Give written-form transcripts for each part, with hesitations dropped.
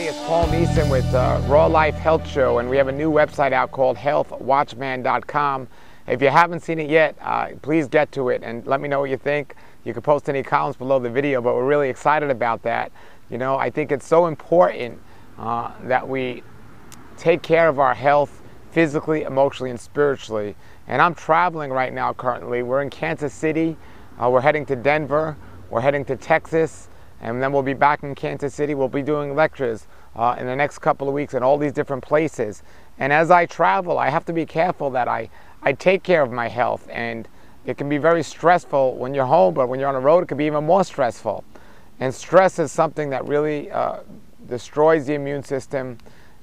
it's Paul Neeson with Raw Life Health Show, and we have a new website out called healthwatchman.com. If you haven't seen it yet, please get to it and let me know what you think. You can post any comments below the video, but we're really excited about that. You know, I think it's so important that we take care of our health physically, emotionally, and spiritually. And I'm traveling right now currently. We're in Kansas City. We're heading to Denver. We're heading to Texas. And then we'll be back in Kansas City. We'll be doing lectures in the next couple of weeks in all these different places. And as I travel, I have to be careful that I take care of my health. And it can be very stressful when you're home, but when you're on the road, it can be even more stressful. And stress is something that really destroys the immune system,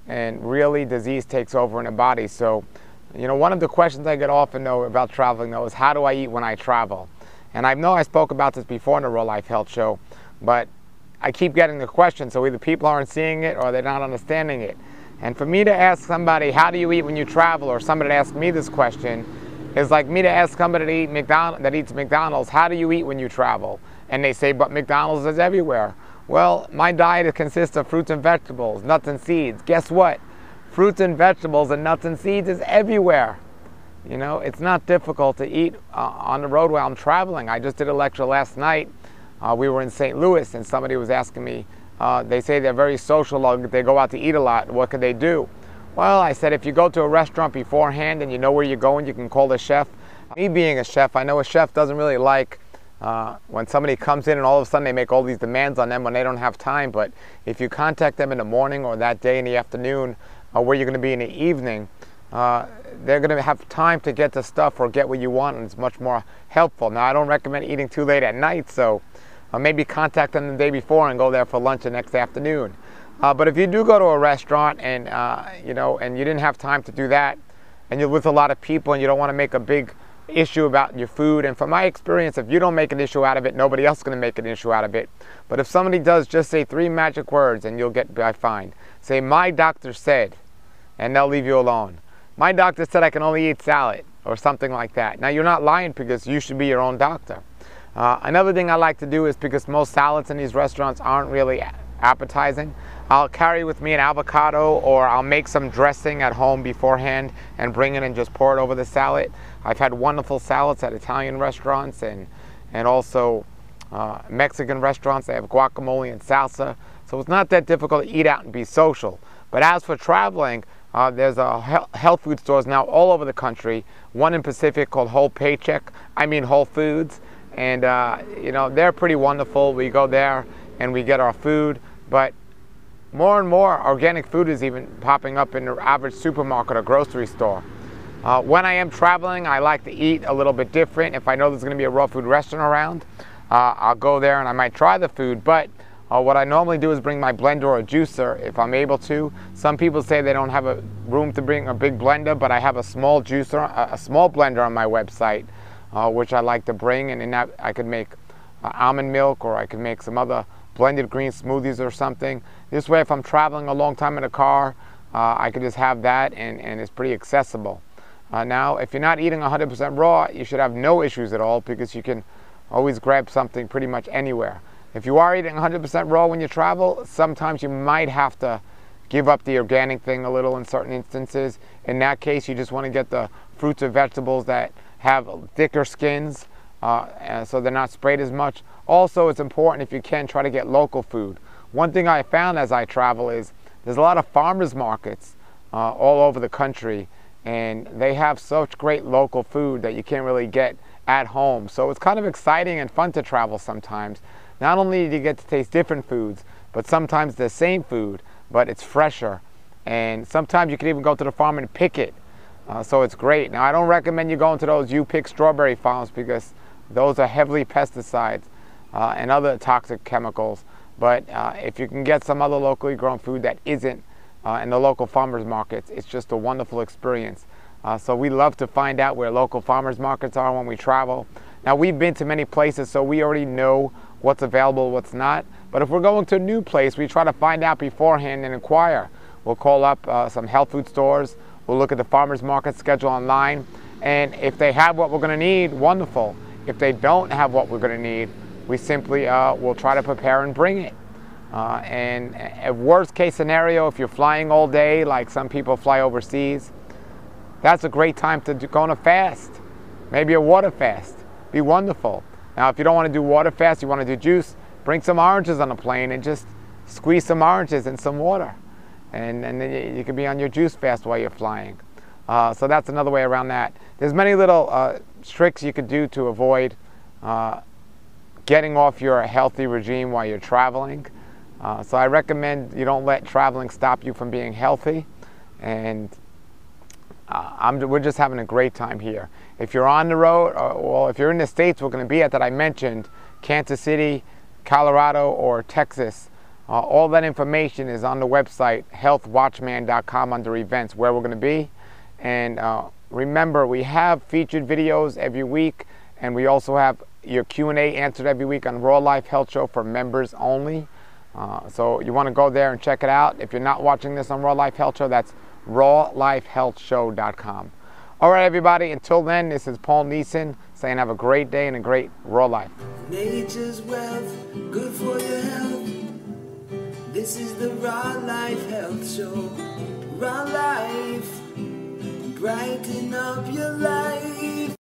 and really disease takes over in the body. So, you know, one of the questions I get often though about traveling though is, how do I eat when I travel? And I know I spoke about this before in the Raw Life Health Show, but I keep getting the question, so either people aren't seeing it or they're not understanding it. And for me to ask somebody, how do you eat when you travel, or somebody to ask me this question, is like me to ask somebody that eats McDonald's, how do you eat when you travel? And they say, but McDonald's is everywhere. Well, my diet consists of fruits and vegetables, nuts and seeds. Guess what? Fruits and vegetables and nuts and seeds is everywhere. You know, it's not difficult to eat on the road while I'm traveling. I just did a lecture last night. We were in St. Louis, and somebody was asking me, they say they're very social, they go out to eat a lot, what could they do? Well, I said, if you go to a restaurant beforehand and you know where you're going, you can call the chef. Me being a chef, I know a chef doesn't really like when somebody comes in and all of a sudden they make all these demands on them when they don't have time. But if you contact them in the morning or that day in the afternoon, or where you're going to be in the evening, they're going to have time to get the stuff or get what you want, and it's much more helpful. Now, I don't recommend eating too late at night, so maybe contact them the day before and go there for lunch the next afternoon. But if you do go to a restaurant and you know, and you didn't have time to do that, and you're with a lot of people and you don't want to make a big issue about your food, and from my experience, if you don't make an issue out of it, nobody else is going to make an issue out of it. But if somebody does, just say 3 magic words and you'll get fine. Say, my doctor said, and they'll leave you alone. My doctor said I can only eat salad, or something like that. Now, you're not lying, because you should be your own doctor. Another thing I like to do is, because most salads in these restaurants aren't really appetizing, I'll carry with me an avocado, or I'll make some dressing at home beforehand and bring it and just pour it over the salad. I've had wonderful salads at Italian restaurants and also Mexican restaurants. They have guacamole and salsa. So it's not that difficult to eat out and be social. But as for traveling, there's health food stores now all over the country. One in Pacific called Whole Foods. And you know, they're pretty wonderful. We go there and we get our food. But more and more organic food is even popping up in the average supermarket or grocery store. When I am traveling, I like to eat a little bit different. If I know there's going to be a raw food restaurant around, I'll go there and I might try the food. But what I normally do is bring my blender or a juicer if I'm able to. Some people say they don't have a room to bring a big blender, but I have a small juicer, a small blender on my website, which I like to bring, and in that I could make almond milk, or I could make some other blended green smoothies or something. This way, if I'm traveling a long time in a car, I could just have that, and it's pretty accessible. Now, if you're not eating 100% raw, you should have no issues at all, because you can always grab something pretty much anywhere. If you are eating 100% raw when you travel, sometimes you might have to give up the organic thing a little in certain instances. In that case, you just want to get the fruits or vegetables that have thicker skins, so they're not sprayed as much. Also, it's important, if you can, try to get local food. One thing I found as I travel is there's a lot of farmers markets all over the country, and they have such great local food that you can't really get at home. So it's kind of exciting and fun to travel sometimes. Not only do you get to taste different foods, but sometimes the same food, but it's fresher. And sometimes you can even go to the farm and pick it. So it's great. Now, I don't recommend you going to those you-pick strawberry farms, because those are heavily pesticides and other toxic chemicals. But if you can get some other locally grown food that isn't in the local farmers markets, it's just a wonderful experience. So we love to find out where local farmers markets are when we travel. Now, we've been to many places, so we already know what's available, what's not. But if we're going to a new place, we try to find out beforehand and inquire. We'll call up some health food stores. We'll look at the farmers market schedule online. And if they have what we're going to need, wonderful. If they don't have what we're going to need, we simply will try to prepare and bring it. And a worst case scenario, if you're flying all day, like some people fly overseas, that's a great time to go on a fast. Maybe a water fast. Be wonderful. Now, if you don't want to do water fast, you want to do juice, bring some oranges on the plane and just squeeze some oranges in some water. And then you can be on your juice fast while you're flying. So that's another way around that. There's many little tricks you could do to avoid getting off your healthy regime while you're traveling. So I recommend you don't let traveling stop you from being healthy. And we're just having a great time here. If you're on the road, well, if you're in the states we're going to be at that I mentioned, Kansas City, Colorado, or Texas, all that information is on the website healthwatchman.com under events where we're going to be. And remember, we have featured videos every week, and we also have your Q&A answered every week on Raw Life Health Show for members only. So you want to go there and check it out. If you're not watching this on Raw Life Health Show, that's rawlifehealthshow.com. All right, everybody, until then, this is Paul Neeson saying have a great day and a great raw life. Nature's wealth, good for your health. This is the Raw Life Health Show. Raw Life, brighten up your life.